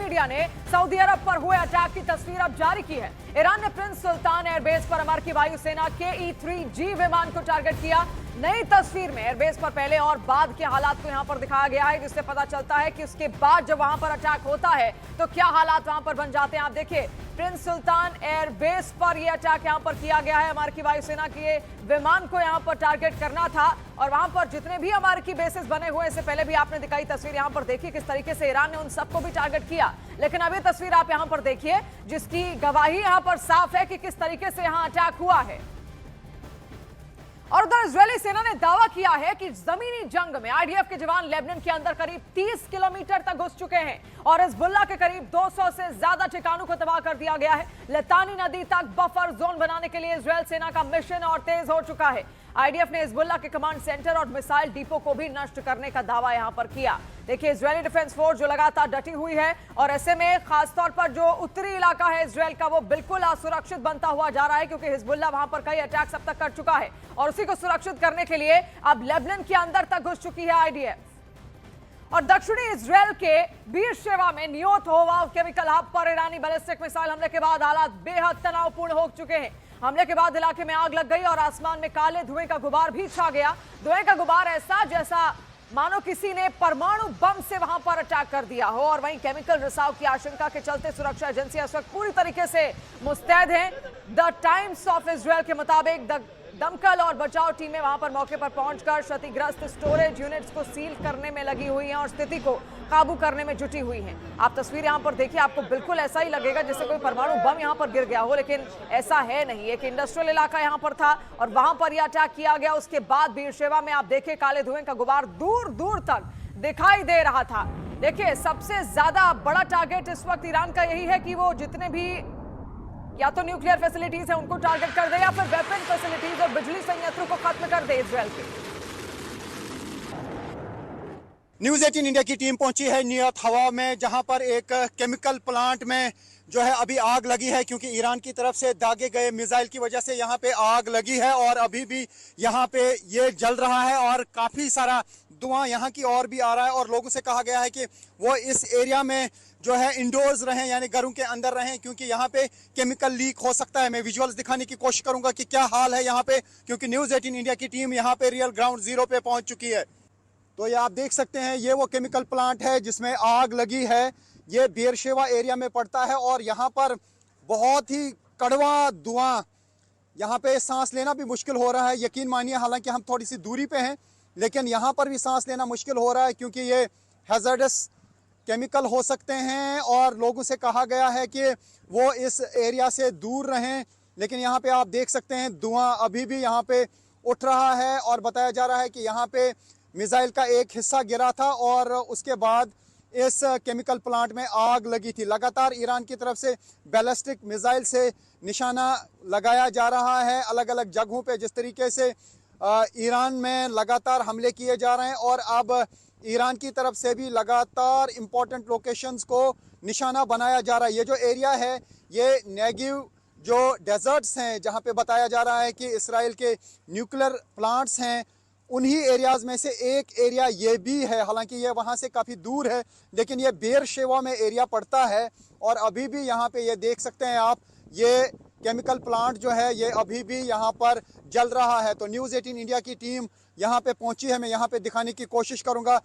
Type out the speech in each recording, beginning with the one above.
Media ने Saudi अरब पर हुए अटैक की तस्वीर अब जारी की है। ईरान ने प्रिंस सुल्तान एयरबेस पर अमेरिकी वायुसेना KE-3G विमान को टारगेट किया। नई तस्वीर में एयरबेस पर पहले और बाद के हालात को यहां पर दिखाया गया है, जिससे पता चलता है कि उसके बाद जब वहां पर अटैक होता है तो क्या हालात वहां पर बन जाते हैं। आप देखिए, प्रिंस सुल्तान एयरबेस पर यह अटैक यहां पर किया गया है। अमेरिकी वायुसेना के विमान को यहां पर टारगेट करना था और वहां पर जितने भी अमेरिकी बेसिस बने हुए, इससे पहले भी आपने दिखाई तस्वीर, यहां पर देखिए किस तरीके से ईरान ने उन सबको भी टारगेट किया। लेकिन अभी तस्वीर आप यहां पर देखिए, जिसकी गवाही यहां पर साफ है कि किस तरीके से यहां अटैक हुआ है। और उधर इजरायली सेना ने दावा किया है कि जमीनी जंग में IDF के जवान लेबनान के अंदर करीब 30 किलोमीटर तक घुस चुके हैं और हिजबुल्लाह के करीब 200 से ज्यादा ठिकानों को तबाह कर दिया गया है। लितानी नदी तक बफर जोन बनाने के लिए इजरायल सेना का मिशन और तेज हो चुका है। IDF ने हिजबुल्लाह के कमांड सेंटर और मिसाइल डिपो को भी नष्ट करने का दावा यहां पर किया। देखिए, इजरायली डिफेंस फोर्स जो लगातार डटी हुई है और ऐसे में खासतौर पर जो उत्तरी इलाका है इजरायल का, वो बिल्कुल असुरक्षित बनता हुआ जा रहा है, क्योंकि हिजबुल्लाह वहां पर कई अटैक्स अब तक कर चुका है और उसी को सुरक्षित करने के लिए अब लेबनान के अंदर तक घुस चुकी है IDF। और दक्षिणी इजरायल के बीरशेवा में नियोत होवा केमिकल हब पर ईरानी बैलिस्टिक मिसाइल हमले के बाद हालात बेहद तनावपूर्ण हो चुके हैं। हमले के बाद इलाके में आग लग गई और आसमान में काले धुएं का गुबार भी छा गया। धुएं का गुबार ऐसा जैसा मानो किसी ने परमाणु बम से वहां पर अटैक कर दिया हो। और वहीं केमिकल रिसाव की आशंका के चलते सुरक्षा एजेंसियां इस वक्त पूरी तरीके से मुस्तैद हैं। द टाइम्स ऑफ इजरायल के मुताबिक दमकल और बचाव टीमें वहां पर मौके पर पहुंचकर क्षतिग्रस्त स्टोरेज यूनिट्स को सील करने में लगी हुई हैं और स्थिति को काबू करने में जुटी हुई हैं। आप तस्वीर यहां पर देखिए, आपको बिल्कुल ऐसा ही लगेगा जैसे कोई परमाणु बम यहां पर गिर गया हो, लेकिन ऐसा है नहीं। एक इंडस्ट्रियल इलाका यहां पर था और वहां पर यह अटैक किया गया। उसके बाद बीरशेवा में आप देखिए काले धुएं का गुबार दूर दूर तक दिखाई दे रहा था। देखिए, सबसे ज्यादा बड़ा टारगेट इस वक्त ईरान का यही है कि वो जितने भी या तो न्यूक्लियर फैसिलिटीज है उनको टारगेट कर दे या फिर वेपन फैसिलिटीज और बिजली संयंत्रों को खत्म कर दे इजरायल के। न्यूज़ 18 इंडिया की टीम पहुंची है नियत हवा में, जहां पर एक केमिकल प्लांट में जो है अभी आग लगी है, क्योंकि ईरान की तरफ से दागे गए मिसाइल की वजह से यहां पे आग लगी है और अभी भी यहां पे ये जल रहा है और काफ़ी सारा धुआं यहां की ओर भी आ रहा है। और लोगों से कहा गया है कि वो इस एरिया में जो है इंडोर्स रहें, यानी घरों के अंदर रहें, क्योंकि यहाँ पे केमिकल लीक हो सकता है। मैं विजुअल्स दिखाने की कोशिश करूंगा कि क्या हाल है यहाँ पे, क्योंकि न्यूज़ 18 इंडिया की टीम यहाँ पे रियल ग्राउंड जीरो पे पहुंच चुकी है। तो ये आप देख सकते हैं, ये वो केमिकल प्लांट है जिसमें आग लगी है। ये बेरशेवा एरिया में पड़ता है और यहाँ पर बहुत ही कड़वा धुआं, यहाँ पे सांस लेना भी मुश्किल हो रहा है। यकीन मानिए, हालांकि हम थोड़ी सी दूरी पे हैं, लेकिन यहाँ पर भी सांस लेना मुश्किल हो रहा है, क्योंकि ये हैजर्डस केमिकल हो सकते हैं और लोगों से कहा गया है कि वो इस एरिया से दूर रहें। लेकिन यहाँ पे आप देख सकते हैं धुआं अभी भी यहाँ पे उठ रहा है और बताया जा रहा है कि यहाँ पे मिसाइल का एक हिस्सा गिरा था और उसके बाद इस केमिकल प्लांट में आग लगी थी। लगातार ईरान की तरफ से बैलिस्टिक मिसाइल से निशाना लगाया जा रहा है अलग अलग जगहों पे। जिस तरीके से ईरान में लगातार हमले किए जा रहे हैं और अब ईरान की तरफ से भी लगातार इंपॉर्टेंट लोकेशंस को निशाना बनाया जा रहा है। ये जो एरिया है, ये नेगेव जो डेजर्ट्स हैं, जहाँ पे बताया जा रहा है कि इसराइल के न्यूक्लियर प्लांट्स हैं, उन्हीं एरियाज़ में से एक एरिया ये भी है। हालांकि ये वहाँ से काफ़ी दूर है, लेकिन ये बेरशेवा में एरिया पड़ता है और अभी भी यहाँ पे ये देख सकते हैं आप, ये केमिकल प्लांट जो है ये अभी भी यहाँ पर जल रहा है। तो न्यूज़ 18 इंडिया की टीम यहाँ पे पहुँची है, मैं यहाँ पे दिखाने की कोशिश करूँगा।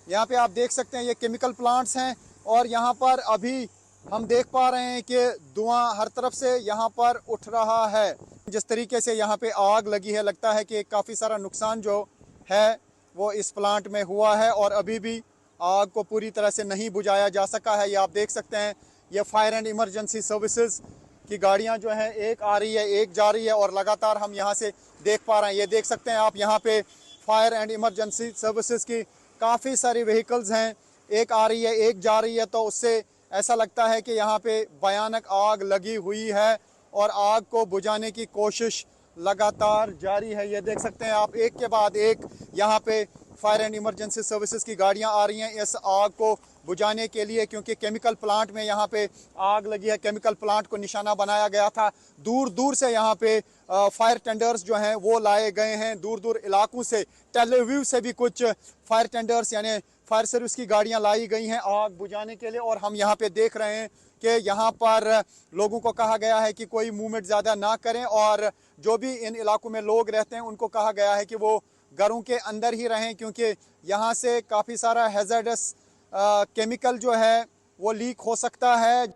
यहाँ पे आप देख सकते हैं ये केमिकल प्लांट्स हैं और यहाँ पर अभी हम देख पा रहे हैं कि धुआं हर तरफ से यहाँ पर उठ रहा है। जिस तरीके से यहाँ पे आग लगी है, लगता है कि काफ़ी सारा नुकसान जो है वो इस प्लांट में हुआ है और अभी भी आग को पूरी तरह से नहीं बुझाया जा सका है। ये आप देख सकते हैं, ये फायर एंड इमरजेंसी सर्विसेज की गाड़ियां जो हैं, एक आ रही है एक जा रही है और लगातार हम यहां से देख पा रहे हैं। ये देख सकते हैं आप, यहाँ पे फायर एंड इमरजेंसी सर्विसेज की काफ़ी सारी व्हीकल्स हैं, एक आ रही है एक जा रही है। तो उससे ऐसा लगता है कि यहाँ पे भयानक आग लगी हुई है और आग को बुझाने की कोशिश लगातार जारी है। ये देख सकते हैं आप, एक के बाद एक यहाँ पे फायर एंड इमरजेंसी सर्विसेज की गाड़ियाँ आ रही हैं इस आग को बुझाने के लिए, क्योंकि केमिकल प्लांट में यहाँ पे आग लगी है। केमिकल प्लांट को निशाना बनाया गया था। दूर दूर से यहाँ पे फायर टेंडर्स जो हैं वो लाए गए हैं, दूर दूर इलाकों से। टेल अवीव से भी कुछ फायर टेंडर्स यानी फायर सर्विस की गाड़ियां लाई गई हैं आग बुझाने के लिए। और हम यहाँ पे देख रहे हैं कि यहाँ पर लोगों को कहा गया है कि कोई मूवमेंट ज़्यादा ना करें और जो भी इन इलाकों में लोग रहते हैं उनको कहा गया है कि वो घरों के अंदर ही रहें, क्योंकि यहाँ से काफ़ी सारा हैज़र्डस केमिकल जो है वो लीक हो सकता है।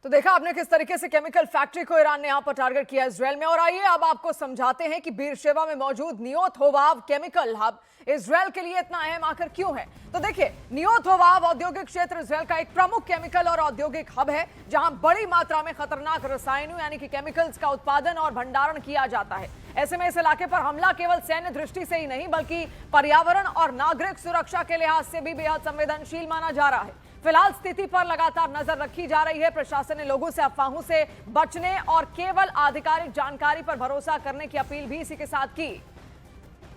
तो देखा आपने किस तरीके से केमिकल फैक्ट्री को ईरान ने यहां पर टारगेट किया इजराइल में। और आइए अब आपको समझाते हैं कि बीरशेबा में मौजूद नियोत होवाव केमिकल हब इजराइल के लिए इतना अहम आखिर क्यों है। तो देखिए, नियोत होवाव औद्योगिक क्षेत्र इजराइल का एक प्रमुख केमिकल और औद्योगिक हब है, जहां बड़ी मात्रा में खतरनाक रसायनों यानी कि केमिकल्स का उत्पादन और भंडारण किया जाता है। ऐसे में इस इलाके पर हमला केवल सैन्य दृष्टि से ही नहीं बल्कि पर्यावरण और नागरिक सुरक्षा के लिहाज से भी बेहद संवेदनशील माना जा रहा है। फिलहाल स्थिति पर लगातार नजर रखी जा रही है। प्रशासन ने लोगों से अफवाहों से बचने और केवल आधिकारिक जानकारी पर भरोसा करने की अपील भी इसी के साथ की।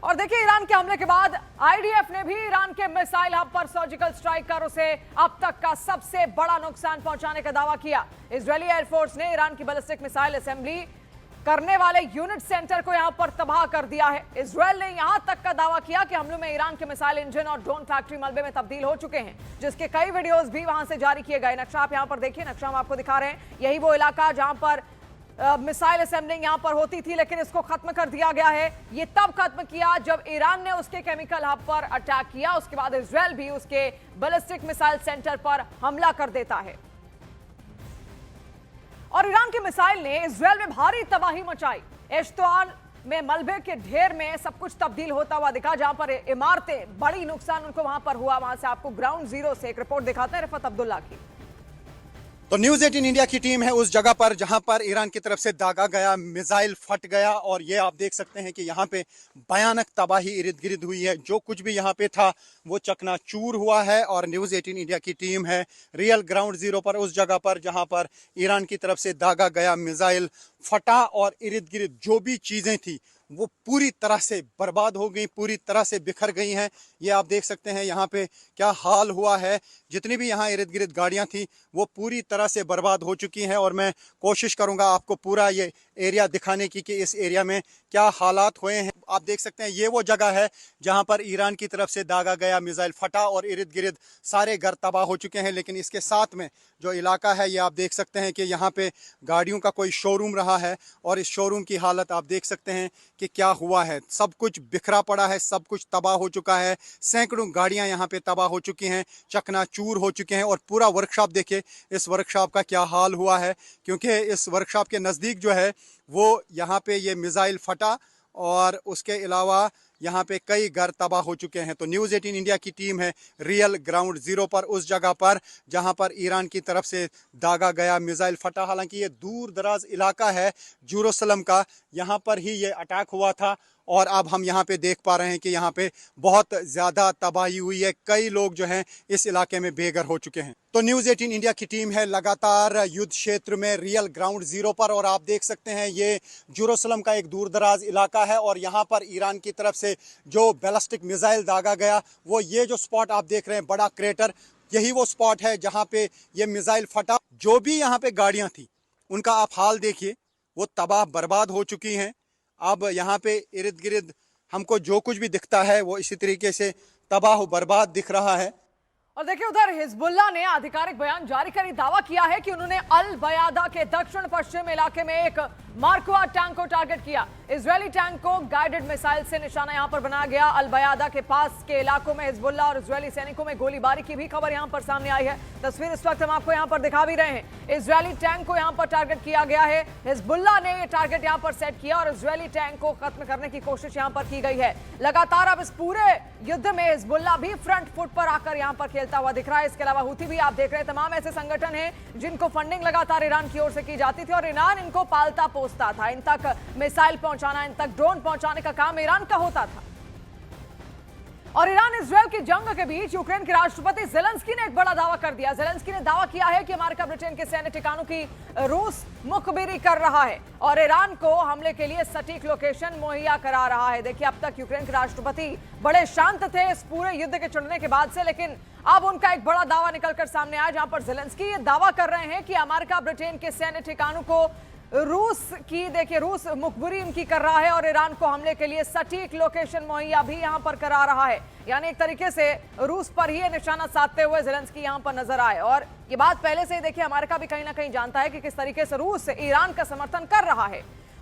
और देखिए, ईरान के हमले के बाद आईडीएफ ने भी ईरान के मिसाइल हब पर सर्जिकल स्ट्राइक कर उसे अब तक का सबसे बड़ा नुकसान पहुंचाने का दावा किया। इजरायली एयरफोर्स ने ईरान की बैलिस्टिक मिसाइल असेंबली करने वाले यूनिट सेंटर को यहां पर तबाह कर दिया है। इजरायल ने यहां तक का दावा किया कि हमलों में ईरान के मिसाइल इंजन और ड्रोन फैक्ट्री मलबे में तब्दील हो चुके हैं, जिसके कई वीडियोस भी वहां से जारी किए गए। नक्शा आप यहां पर देखिए, नक्शा हम आपको दिखा रहे हैं। यही वो इलाका जहां पर मिसाइल असेंबलिंग यहां पर होती थी, लेकिन इसको खत्म कर दिया गया है। ये तब खत्म किया जब ईरान ने उसके केमिकल हब पर अटैक किया। उसके बाद इजरायल भी उसके बैलिस्टिक मिसाइल सेंटर पर हमला कर देता है। और ईरान की मिसाइल ने इजरायल में भारी तबाही मचाई। एश्तोआन में मलबे के ढेर में सब कुछ तब्दील होता हुआ दिखा, जहां पर इमारतें बड़ी नुकसान उनको वहां पर हुआ। वहां से आपको ग्राउंड जीरो से एक रिपोर्ट दिखाते हैं रिफत अब्दुल्ला की। तो न्यूज़ 18 इंडिया की टीम है उस जगह पर जहां पर ईरान की तरफ से दागा गया मिसाइल फट गया। और ये आप देख सकते हैं कि यहाँ पे भयानक तबाही इर्द गिर्द हुई है। जो कुछ भी यहाँ पे था वो चकनाचूर हुआ है। और न्यूज़ 18 इंडिया की टीम है रियल ग्राउंड जीरो पर उस जगह पर जहां पर ईरान की तरफ से दागा गया मिसाइल फटा और इर्द गिर्द जो भी चीज़ें थी वो पूरी तरह से बर्बाद हो गई, पूरी तरह से बिखर गई हैं। ये आप देख सकते हैं यहाँ पे क्या हाल हुआ है। जितनी भी यहाँ इर्द गिर्द गाड़ियाँ थी वो पूरी तरह से बर्बाद हो चुकी हैं। और मैं कोशिश करूँगा आपको पूरा ये एरिया दिखाने की कि इस एरिया में क्या हालात हुए हैं। आप देख सकते हैं ये वो जगह है जहाँ पर ईरान की तरफ से दागा गया मिसाइल फटा और इर्द गिर्द सारे घर तबाह हो चुके हैं। लेकिन इसके साथ में जो इलाका है ये आप देख सकते हैं कि यहाँ पे गाड़ियों का कोई शोरूम रहा है और इस शोरूम की हालत आप देख सकते हैं कि क्या हुआ है। सब कुछ बिखरा पड़ा है, सब कुछ तबाह हो चुका है। सैकड़ों गाड़ियां यहाँ पे तबाह हो चुकी हैं, चकनाचूर हो चुके हैं। और पूरा वर्कशॉप देखिए, इस वर्कशॉप का क्या हाल हुआ है, क्योंकि इस वर्कशॉप के नज़दीक जो है वो यहाँ पे ये मिसाइल फटा और उसके अलावा यहाँ पे कई घर तबाह हो चुके हैं। तो न्यूज़ 18 इंडिया की टीम है रियल ग्राउंड जीरो पर उस जगह पर जहाँ पर ईरान की तरफ से दागा गया मिसाइल फटा। हालांकि ये दूर दराज इलाका है जेरूसलम का, यहाँ पर ही ये अटैक हुआ था। और अब हम यहाँ पे देख पा रहे हैं कि यहाँ पे बहुत ज़्यादा तबाही हुई है। कई लोग जो हैं इस इलाके में बेघर हो चुके हैं। तो न्यूज़ 18 इंडिया की टीम है लगातार युद्ध क्षेत्र में रियल ग्राउंड जीरो पर। और आप देख सकते हैं ये जेरूसलम का एक दूर दराज इलाका है और यहाँ पर ईरान की तरफ से जो बैलिस्टिक मिसाइल दागा गया वो ये जो स्पॉट आप देख रहे हैं बड़ा क्रेटर, यही वो स्पॉट है जहाँ पे ये मिसाइल फटा। जो भी यहाँ पे गाड़ियाँ थी उनका आप हाल देखिए, वो तबाह बर्बाद हो चुकी हैं। अब यहाँ पे इर्द गिर्द हमको जो कुछ भी दिखता है वो इसी तरीके से तबाह बर्बाद दिख रहा है। और देखिए, उधर हिजबुल्लाह ने आधिकारिक बयान जारी कर दावा किया है कि उन्होंने अल बयादा के दक्षिण पश्चिम इलाके में एक मार्कवा टैंक को टारगेट किया। इजरायली टैंक को गाइडेड मिसाइल से निशाना यहां पर बनाया गया। अल बयादा के पास के इलाकों में हिजबुल्लाह और इजरायली सैनिकों में गोलीबारी की भी खबर यहां पर सामने आई है। तस्वीर इस वक्त हम आपको यहां पर दिखा भी रहे हैं। इजरायली टैंक को यहां पर टारगेट किया गया है। हिजबुल्लाह ने यह टारगेट यहां पर सेट किया और इजरायली टैंक को खत्म करने की कोशिश यहां पर की गई है। लगातार अब इस पूरे युद्ध में हिजबुल्लाह भी फ्रंट फुट पर आकर यहां पर खेलता हुआ दिख रहा है। इसके अलावा हुती भी आप देख रहे हैं, तमाम ऐसे संगठन हैं जिनको फंडिंग लगातार ईरान की ओर से की जाती थी और ईरान इनको पालता पोसता था। इन तक मिसाइल पहुंचाना, इन तक ड्रोन पहुंचाने का काम ईरान का होता था। और ईरान इजरायल की जंग के बीच यूक्रेन के राष्ट्रपति ज़ेलेंस्की ने एक बड़ा दावा कर दिया। ज़ेलेंस्की ने दावा किया है कि अमेरिका ब्रिटेन के सैन्य ठिकानों की रूस मुखबिरी कर रहा है और ईरान को हमले के लिए सटीक लोकेशन मुहैया करा रहा है। देखिए, अब तक यूक्रेन के राष्ट्रपति बड़े शांत थे इस पूरे युद्ध के चुनने के बाद से, लेकिन अब उनका एक बड़ा दावा निकलकर सामने आया, जहां पर ज़ेलेंस्की ये दावा कर रहे हैं कि अमेरिका ब्रिटेन के सैन्य ठिकानों को रूस की देखिए, रूस मुखबिरी इनकी कर रहा है और ईरान को हमले के लिए सटीक लोकेशन मुहैया भी यहां पर करा रहा है। यानी एक तरीके से रूस पर ही निशाना साधते हुए ज़ेलेंस्की यहां पर नजर आए। और ये बात पहले से ही देखिए, अमेरिका भी कहीं ना कहीं जानता है कि किस तरीके से रूस ईरान का समर्थन कर रहा है।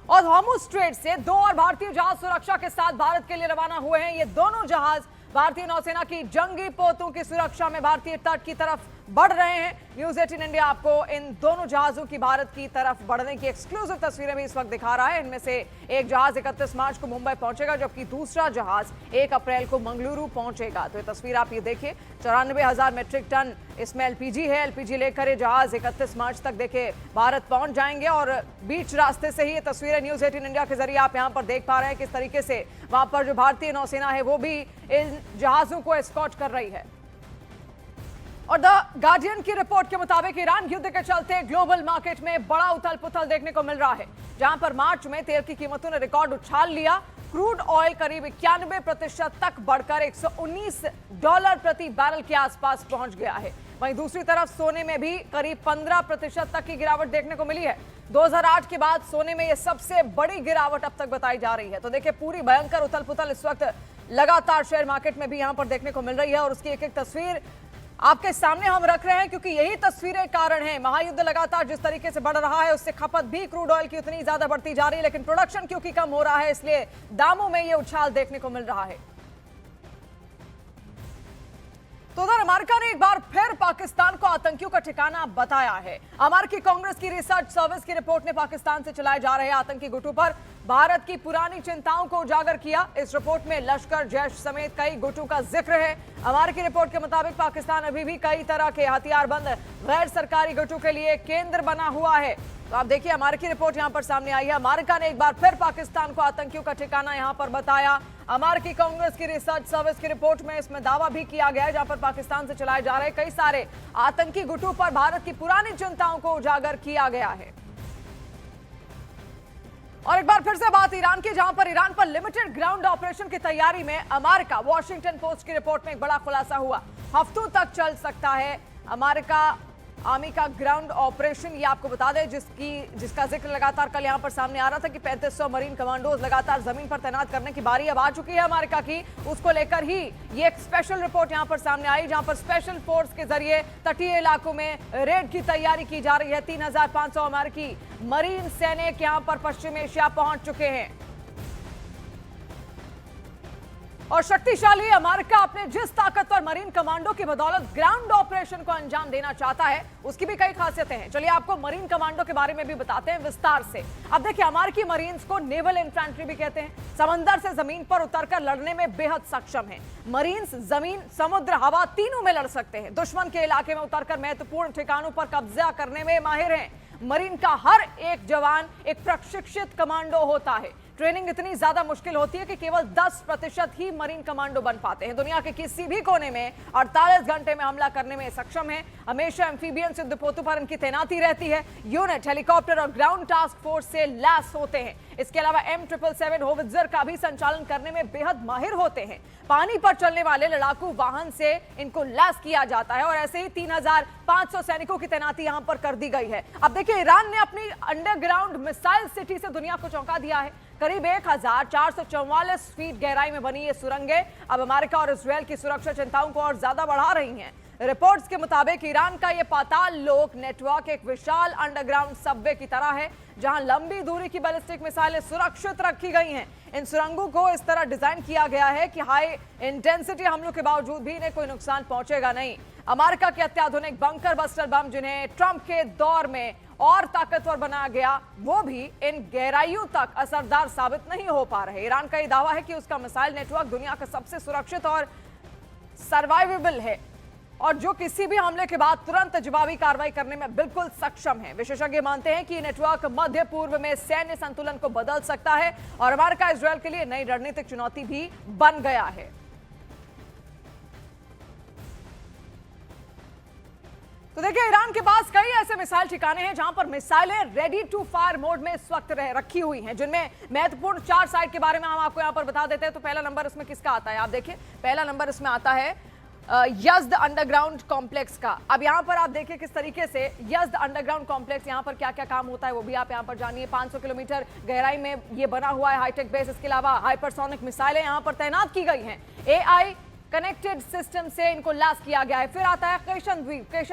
और हॉर्मुज़ स्ट्रेट से 2 और भारतीय जहाज सुरक्षा के साथ भारत के लिए रवाना हुए हैं। ये दोनों जहाज भारतीय नौसेना की जंगी पोतों की सुरक्षा में भारतीय तट की तरफ बढ़ रहे हैं। न्यूज़ 18 इंडिया आपको इन दोनों जहाजों की भारत की तरफ बढ़ने की एक्सक्लूसिव तस्वीरें भी इस वक्त दिखा रहा है। इनमें से एक जहाज 31 मार्च को मुंबई पहुंचेगा, जबकि दूसरा जहाज 1 अप्रैल को मंगलुरु पहुंचेगा। तो ये तस्वीर आप ये देखिए, 94,000 मेट्रिक टन इसमें एलपीजी है। एलपीजी लेकर ये जहाज 31 मार्च तक देखिए भारत पहुंच जाएंगे। और बीच रास्ते से ही ये तस्वीरें न्यूज़ 18 इंडिया के जरिए आप यहां पर देख पा रहे हैं किस तरीके से वहां पर जो भारतीय नौसेना है वो भी इन जहाजों को एस्कॉर्ट कर रही है। और द गार्डियन की रिपोर्ट के मुताबिक ईरान युद्ध के चलते ग्लोबल मार्केट में बड़ा उथल पुथल देखने को मिल रहा है, जहां पर मार्च में तेल की कीमतों ने रिकॉर्ड उछाल लिया। क्रूड ऑयल करीब 91% तक बढ़कर $119 प्रति बैरल के आसपास पहुंच गया है। वहीं दूसरी तरफ सोने में भी करीब 15% तक की गिरावट देखने को मिली है। 2008 के बाद सोने में यह सबसे बड़ी गिरावट अब तक बताई जा रही है। तो देखिए, पूरी भयंकर उथल पुथल इस वक्त लगातार शेयर मार्केट में भी यहां पर देखने को मिल रही है। और उसकी एक एक तस्वीर आपके सामने हम रख रहे हैं, क्योंकि यही तस्वीरें कारण है। महायुद्ध लगातार जिस तरीके से बढ़ रहा है, उससे खपत भी क्रूड ऑयल की उतनी ज्यादा बढ़ती जा रही है, लेकिन प्रोडक्शन क्योंकि कम हो रहा है, इसलिए दामों में यह उछाल देखने को मिल रहा है। तो उधर अमेरिका ने एक बार फिर पाकिस्तान को आतंकियों का ठिकाना बताया है। अमेरिकी कांग्रेस की रिसर्च सर्विस की रिपोर्ट ने पाकिस्तान से चलाए जा रहे आतंकी गुटों पर भारत की पुरानी चिंताओं को उजागर किया। इस रिपोर्ट में लश्कर, जैश समेत कई गुटों का जिक्र है। अमेरिकी रिपोर्ट के मुताबिक पाकिस्तान अभी भी कई तरह के हथियारबंद गैर सरकारी गुटों के लिए केंद्र बना हुआ है। तो आप देखिए, अमेरिकी रिपोर्ट यहां पर सामने आई है। अमेरिका ने एक बार फिर पाकिस्तान को आतंकियों का ठिकाना यहां पर बताया। अमेरिकी कांग्रेस की रिसर्च सर्विस की रिपोर्ट में इसमें दावा भी किया गया है, जहां पर पाकिस्तान से चलाए जा रहे कई सारे आतंकी गुटों पर भारत की पुरानी चिंताओं को उजागर किया गया है। और एक बार फिर से बात ईरान की, जहां पर ईरान पर लिमिटेड ग्राउंड ऑपरेशन की तैयारी में अमेरिका। वॉशिंगटन पोस्ट की रिपोर्ट में एक बड़ा खुलासा हुआ, हफ्तों तक चल सकता है अमेरिका आर्मी का ग्राउंड ऑपरेशन। ये आपको बता दें, जिसका जिक्र लगातार कल यहां पर सामने आ रहा था कि 3500 मरीन कमांडोज लगातार जमीन पर तैनात करने की बारी अब आ चुकी है अमेरिका की। उसको लेकर ही ये एक स्पेशल रिपोर्ट यहां पर सामने आई, जहां पर स्पेशल फोर्स के जरिए तटीय इलाकों में रेड की तैयारी की जा रही है। 3500 अमेरिकी मरीन सैनिक यहां पर पश्चिम एशिया पहुंच चुके हैं। और शक्तिशाली अमेरिका अपने जिस ताकतवर मरीन कमांडो की बदौलत ग्राउंड ऑपरेशन को अंजाम देना चाहता है, उसकी भी कई खासियतें हैं। चलिए आपको मरीन कमांडो के बारे में भी बताते हैं विस्तार से। अब देखिए, अमेरिकी मरीन्स को नेवल इन्फेंट्री भी कहते हैं। समंदर से जमीन पर उतरकर लड़ने में बेहद सक्षम है। मरीन्स जमीन, समुद्र, हवा तीनों में लड़ सकते हैं। दुश्मन के इलाके में उतरकर महत्वपूर्ण ठिकानों पर कब्जा करने में माहिर हैं। मरीन का हर एक जवान एक प्रशिक्षित कमांडो होता है। ट्रेनिंग इतनी ज्यादा मुश्किल होती है कि केवल 10% ही मरीन कमांडो बन पाते हैं। दुनिया के किसी भी कोने में 48 घंटे में हमला करने में सक्षम है। हमेशा एम्फीबियन युद्धपोतों पर इनकी तैनाती रहती है। यूनिट हेलीकॉप्टर और ग्राउंड टास्क फोर्स से लैस होते हैं। इसके अलावा M777 होवित्जर का भी संचालन करने में बेहद माहिर होते हैं। पानी पर चलने वाले लड़ाकू वाहन से इनको लैस किया जाता है। और ऐसे ही 3500 सैनिकों की तैनाती यहां पर कर दी गई है। अब देखिए, ईरान ने अपनी अंडरग्राउंड मिसाइल सिटी से दुनिया को चौंका दिया है। करीब 1444 फीट गहराई में बनी ये सुरंगें अब अमेरिका और इजरायल की सुरक्षा चिंताओं को और ज्यादा बढ़ा रही हैं। रिपोर्ट्स के मुताबिक ईरान का ये पाताल लोक नेटवर्क एक विशाल अंडरग्राउंड सबवे की तरह है, जहां लंबी दूरी की बैलिस्टिक मिसाइलें सुरक्षित रखी गई हैं। इन सुरंगों को इस तरह डिजाइन किया गया है कि हाई इंटेंसिटी हमलों के बावजूद भी इन्हें कोई नुकसान पहुंचेगा नहीं। अमेरिका के अत्याधुनिक बंकर बस्टर बम, जिन्हें ट्रंप के दौर में और ताकतवर बनाया गया, वो भी इन गहराइयों तक असरदार साबित नहीं हो पा रहे। ईरान का यह दावा है कि उसका मिसाइल नेटवर्क दुनिया का सबसे सुरक्षित और सर्वाइवेबल है, और जो किसी भी हमले के बाद तुरंत जवाबी कार्रवाई करने में बिल्कुल सक्षम है। विशेषज्ञ मानते हैं कि नेटवर्क मध्य पूर्व में सैन्य संतुलन को बदल सकता है और अमेरिका इजरायल के लिए नई रणनीतिक चुनौती भी बन गया है। तो देखिए, ईरान के पास कई ऐसे मिसाइल ठिकाने हैं जहां पर मिसाइलें रेडी टू फायर मोड में इस वक्त रखी हुई हैं, जिनमें महत्वपूर्ण 4 साइट के बारे में हम आपको यहां पर बता देते हैं। तो पहला नंबर इसमें किसका आता है, आप देखिए। पहला नंबर इसमें आता है यज़्द अंडरग्राउंड कॉम्प्लेक्स का। अब यहाँ पर आप देखिए किस तरीके से यज़्द अंडरग्राउंड कॉम्प्लेक्स, यहाँ पर क्या क्या काम होता है वो भी आप यहाँ पर जानिए। 500 किलोमीटर गहराई में ये बना हुआ है हाईटेक बेस। इसके अलावा हाइपरसोनिक मिसाइलें यहाँ पर तैनात की गई हैं। AI कनेक्टेड सिस्टम से इनको लैस किया गया है। फिर आता है केशम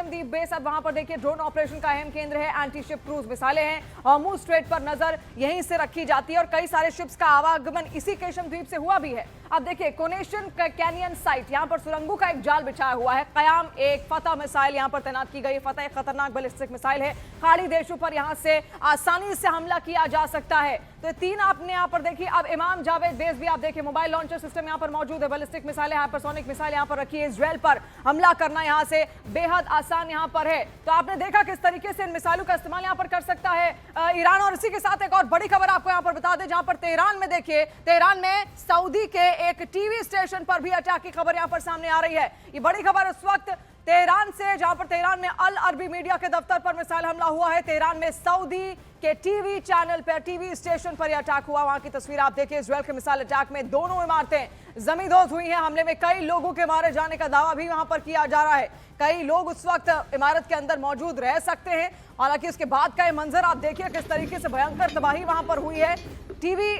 द्वीप बेस। अब वहां पर देखिए ड्रोन ऑपरेशन का अहम केंद्र है। एंटी शिप क्रूज मिसाइलें हैं। हॉर्मुज स्ट्रेट पर नजर यहीं से रखी जाती है और कई सारे शिप्स का आवागमन इसी केशम द्वीप से हुआ भी है। अब देखिए कोनेशन कैनियन साइट, यहाँ पर सुरंगों का एक जाल बिछाया हुआ है। कयाम एक फतह मिसाइल यहाँ पर तैनात की गई। फतह एक खतरनाक बैलिस्टिक मिसाइल है। खाड़ी देशों पर यहाँ से आसानी से हमला किया जा सकता है। तो तीन आपने यहाँ पर देखिए। अब इमाम जावेद बेस भी आप देखिए, मोबाइल लॉन्चर सिस्टम यहाँ पर मौजूद है। बैलिस्टिक मिसाइल, हाइपरसोनिक मिसाइल यहाँ पर रखी है। इजराइल पर हमला करना यहाँ से बेहद आसान यहाँ पर है। तो आपने देखा किस तरीके से इन मिसाइलों का इस्तेमाल यहाँ पर कर सकता है ईरान। और इसी के साथ एक और बड़ी खबर आपको यहाँ पर बता दें, जहां पर तेहरान में देखिए, तेहरान में सऊदी के एक टीवी स्टेशन पर भी अटैक की खबर यहाँ पर सामने आ रही है। ये बड़ी खबर उस वक्त तेहरान से, जहां पर तेहरान में अल अरबी मीडिया के दफ्तर पर मिसाइल हमला हुआ है। तेहरान में सऊदी के टीवी चैनल पर, टीवी स्टेशन पर यह अटैक हुआ। वहां की तस्वीर आप देखिए। इजराइल के मिसाइल अटैक में दोनों इमारतें जमींदोज हुई हैं। हमले में कई लोगों के मारे जाने का दावा भी वहां पर किया जा रहा है। कई लोग उस वक्त इमारत के अंदर मौजूद रह सकते हैं। हालांकि उसके बाद का ये मंजर आप देखिए किस तरीके से भयंकर तबाही वहां पर हुई है। टीवी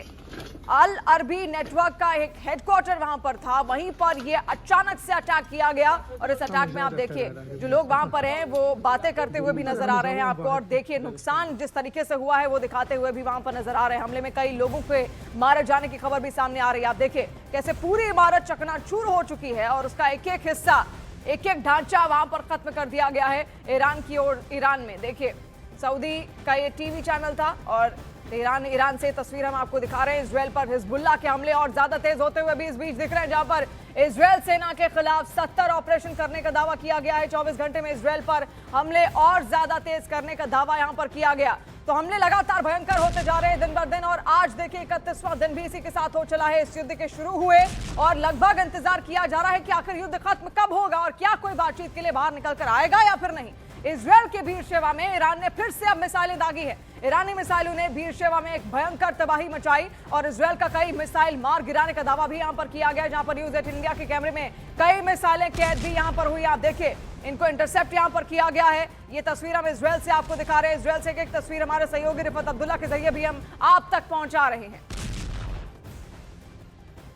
अल अरबी नेटवर्क का एक हेडक्वार्टर वहां पर था, वहीं पर यह अचानक से अटैक किया गया। और इस अटैक में आप देखिए जो लोग वहां पर हैं वो बातें करते हुए भी नजर आ रहे हैं आपको। और देखिए नुकसान जिस तरीके से हुआ है वो दिखाते हुए भी वहां पर नजर आ रहे हैं। हमले में कई लोगों के मारे जाने की खबर भी सामने आ रही है। आप देखिए कैसे पूरी इमारत चकनाचूर हो चुकी है और उसका एक एक हिस्सा, एक एक ढांचा वहां पर खत्म कर दिया गया है ईरान की ओर। ईरान में देखिए सऊदी का ये टीवी चैनल था और ईरान से तस्वीर हम आपको दिखा रहे हैं। इजराइल पर हिजबुल्लाह के हमले और ज्यादा तेज होते हुए भी इस बीच दिख रहे हैं, जहां पर इजराइल सेना के खिलाफ 70 ऑपरेशन करने का दावा किया गया है। 24 घंटे में इजराइल पर हमले और ज्यादा तेज करने का दावा यहां पर किया गया। तो हमले लगातार भयंकर होते जा रहे हैं दिन ब दिन। और आज देखिए 31वां दिन भी इसी के साथ हो चला है। इस युद्ध के शुरू हुए और लगभग इंतजार किया जा रहा है कि आखिर युद्ध खत्म कब होगा और क्या कोई बातचीत के लिए बाहर निकल कर आएगा या फिर नहीं। इजराइल के बीरशेवा में ईरान ने फिर से अब मिसाइलें दागी है। ईरानी मिसाइलों ने बीरशेवा में एक भयंकर तबाही मचाई और इजराइल का कई मिसाइल मार गिराने का दावा भी यहां पर किया गया। जहां पर न्यूज़ 18 इंडिया के कैमरे में कई मिसाइलें कैद भी यहां पर हुई। आप देखिए इनको इंटरसेप्ट यहां पर किया गया है। ये तस्वीर हम इजराइल से आपको दिखा रहे हैं। इजराइल से एक तस्वीर हमारे सहयोगी रिफत अब्दुल्ला के जरिए भी हम आप तक पहुंचा रहे हैं।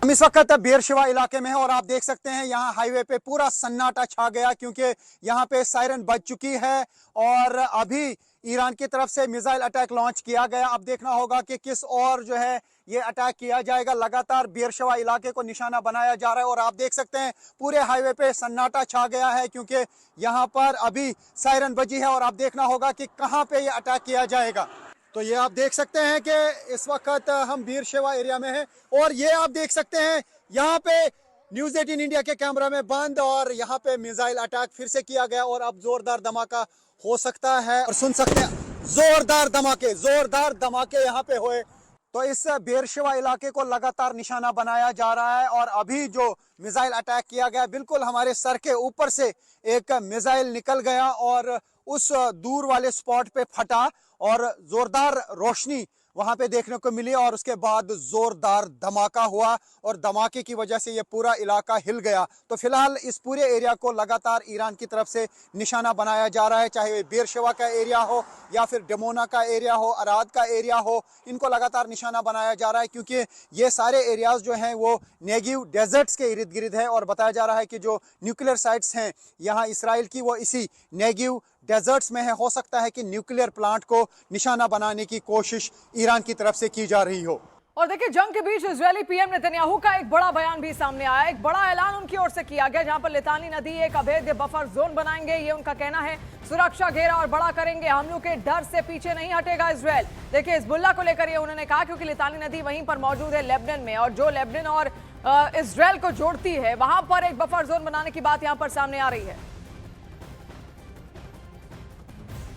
हम इस वक्त बेरशेवा इलाके में हैं और आप देख सकते हैं यहाँ हाईवे पे पूरा सन्नाटा छा गया, क्योंकि यहाँ पे सायरन बज चुकी है और अभी ईरान की तरफ से मिसाइल अटैक लॉन्च किया गया। अब देखना होगा कि किस और जो है ये अटैक किया जाएगा। लगातार बेरशेवा इलाके को निशाना बनाया जा रहा है और आप देख सकते हैं पूरे हाईवे पे सन्नाटा छा गया है, क्योंकि यहाँ पर अभी सायरन बजी है और आप देखना होगा कि कहाँ पे ये अटैक किया जाएगा। तो ये आप देख सकते हैं कि इस वक्त हम बेरशेवा एरिया में हैं और ये आप देख सकते हैं यहाँ पे न्यूज़ 18 इंडिया के कैमरा में बंद और यहाँ पे मिसाइल अटैक फिर से किया गया और अब जोरदार धमाका हो सकता है और सुन सकते हैं जोरदार धमाके यहाँ पे हुए। तो इस बेरशेवा इलाके को लगातार निशाना बनाया जा रहा है और अभी जो मिसाइल अटैक किया गया बिल्कुल हमारे सर के ऊपर से एक मिसाइल निकल गया और उस दूर वाले स्पॉट पे फटा और जोरदार रोशनी वहां पे देखने को मिली और उसके बाद जोरदार धमाका हुआ और धमाके की वजह से ये पूरा इलाका हिल गया। तो फिलहाल इस पूरे एरिया को लगातार ईरान की तरफ से निशाना बनाया जा रहा है, चाहे बेरशेवा का एरिया हो या फिर डमोना का एरिया हो, अराद का एरिया हो, इनको लगातार निशाना बनाया जा रहा है क्योंकि ये सारे एरियाज जो हैं वो नेगेव डेजर्ट्स के इर्द गिर्द है और बताया जा रहा है कि जो न्यूक्लियर साइट्स हैं यहाँ इसराइल की वो इसी नेगेव डेजर्ट्स में है। हो सकता है कि न्यूक्लियर प्लांट को निशाना बनाने की कोशिश ईरान की तरफ से की जा रही हो। और देखिए जंग के बीच इजरायली पीएम नेतन्याहू का एक बड़ा बयान भी सामने आया। एक बड़ा ऐलान उनकी ओर से किया गया, जहां पर लितानी नदी एक अवैध बफर जोन बनाएंगे। ये उनका कहना है। सुरक्षा घेरा और बड़ा करेंगे, हमलों के डर से पीछे नहीं हटेगा इजरायल। देखिए हिजबुल्लाह को लेकर ये उन्होंने कहा क्योंकि लितानी नदी वहीं पर मौजूद है लेबनान में, और जो लेबनान और इजरायल को जोड़ती है वहां पर एक बफर जोन बनाने की बात यहां पर सामने आ रही है।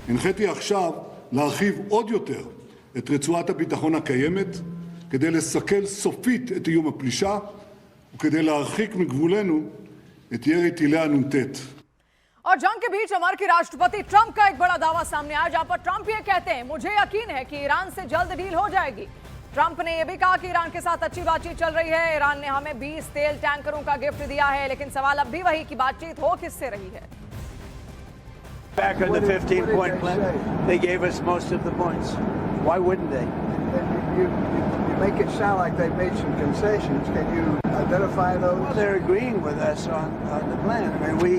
הנחיתי עכשיו להרחיב עוד יותר את רצועת הביטחון הקיימת כדי לסכל סופית את איום הפלישה וכדי להרחיק מגבולנו את ירי טילי הנ"ט। और जंग के बीच अमेरिकी राष्ट्रपति ट्रंप का एक बड़ा दावा सामने आया, जहां पर ट्रंप ये कहते हैं मुझे यकीन है कि ईरान से जल्द डील हो जाएगी। ट्रंप ने यह भी कहा कि ईरान के साथ अच्छी बातचीत चल रही है। ईरान ने हमें 20 तेल टैंकरों का गिफ्ट दिया है, लेकिन सवाल अब भी वही कि बातचीत हो किससे रही है। Back on the 15-point plan, they gave us most of the points. Why wouldn't they? You make it sound like they've made some concessions. Can you identify those? Well, they're agreeing with us on the plan. I mean, we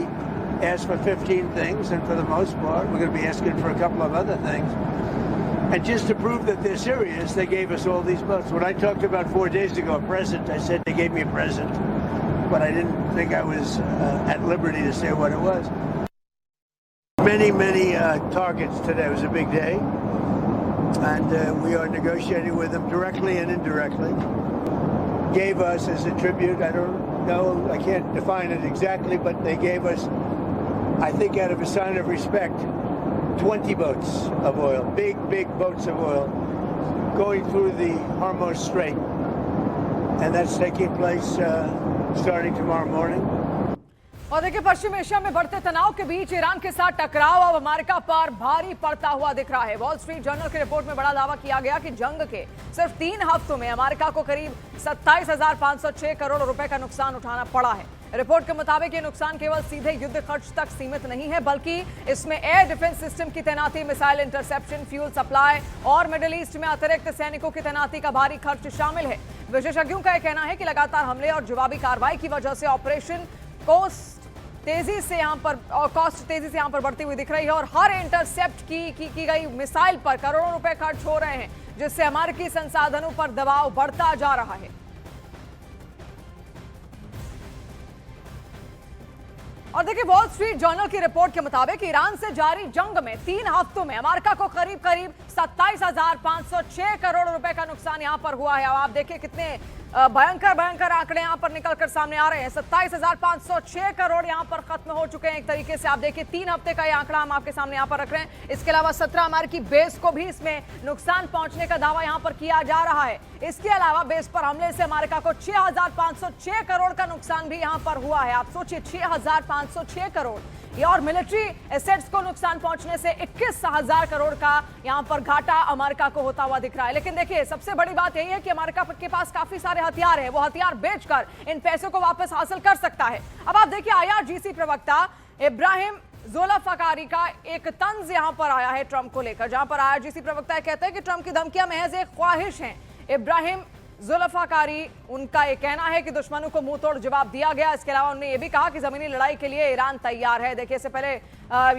asked for 15 things, and for the most part, we're going to be asking for a couple of other things. And just to prove that they're serious, they gave us all these votes. When I talked about 4 days ago a present, I said they gave me a present, but I didn't think I was at liberty to say what it was. Many targets today. It was a big day, and we are negotiating with them directly and indirectly. Gave us as a tribute, I don't know, I can't define it exactly, but they gave us, I think out of a sign of respect, 20 boats of oil, big boats of oil, going through the Hormuz Strait, and that's taking place starting tomorrow morning. और देखिए, पश्चिम Asia में बढ़ते तनाव के बीच Iran के साथ टकराव अब अमेरिका पर भारी पड़ता हुआ दिख रहा है। वॉल स्ट्रीट जर्नल की रिपोर्ट में बड़ा दावा किया गया कि जंग के सिर्फ 3 हफ्तों में अमेरिका को करीब 27,506 करोड़ रुपए का नुकसान उठाना पड़ा है। रिपोर्ट के मुताबिक ये नुकसान केवल सीधे युद्ध खर्च तक सीमित नहीं है, बल्कि इसमें एयर डिफेंस सिस्टम की तैनाती, मिसाइल इंटरसेप्शन, फ्यूल सप्लाई और मिडिल ईस्ट में अतिरिक्त सैनिकों की तैनाती का भारी खर्च शामिल है। विशेषज्ञों का यह कहना है कि लगातार हमले और जवाबी कार्रवाई की वजह से ऑपरेशन कॉस्ट तेजी से यहां पर बढ़ती हुई दिख रही है और हर इंटरसेप्ट की गई मिसाइल पर करोड़ों रुपए खर्च हो रहे हैं, जिससे अमेरिकी संसाधनों पर दबाव बढ़ता जा रहा है। और देखिए, वॉल स्ट्रीट जर्नल की रिपोर्ट के मुताबिक ईरान से जारी जंग में 3 हफ्तों में अमेरिका को करीब 27,506 करोड़ रुपए का नुकसान यहां पर हुआ है। अब आप देखिए कितने भयंकर आंकड़े यहां पर निकलकर सामने आ रहे हैं। 27,506 करोड़ यहां पर खत्म हो चुके हैं। एक तरीके से आप देखिए 3 हफ्ते का ये आंकड़ा हम आपके सामने यहां पर रख रहे हैं। इसके अलावा 17 अमेरिकी बेस को भी इसमें नुकसान पहुंचने का दावा यहां पर किया जा रहा है। इसके अलावा बेस पर हमले से अमेरिका को 6,506 करोड़ का नुकसान भी यहां पर हुआ है। आप सोचिए 6,506 करोड़, ये और मिलिट्री एसेट्स को नुकसान पहुंचने से 21,000 करोड़ का यहां पर घाटा अमेरिका को होता हुआ दिख रहा है। लेकिन देखिए, सबसे बड़ी बात यही है कि अमेरिका के पास काफी सारे हथियार हैं, वो हथियार बेचकर इन पैसों को वापस हासिल कर सकता है। अब आप देखिए, IRGC प्रवक्ता इब्राहिम जुल्फिकारी का एक तंज यहां पर आया है ट्रंप को लेकर, जहां पर IRGC प्रवक्ता कहते हैं कि ट्रंप की धमकियां महज एक ख्वाहिश हैं। इब्राहिम जुल्फिकारी, उनका यह कहना है कि दुश्मनों को मुंह तोड़ जवाब दिया गया। इसके अलावा उन्होंने यह भी कहा कि जमीनी लड़ाई के लिए ईरान तैयार है। देखिए, इससे पहले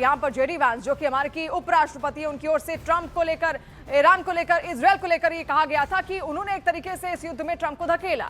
यहां पर जेडी वैंस, जो कि अमेरिकी उपराष्ट्रपति, उनकी ओर से ट्रंप को लेकर, ईरान को लेकर, इजरायल को लेकर यह कहा गया था कि उन्होंने एक तरीके से इस युद्ध में ट्रंप को धकेला।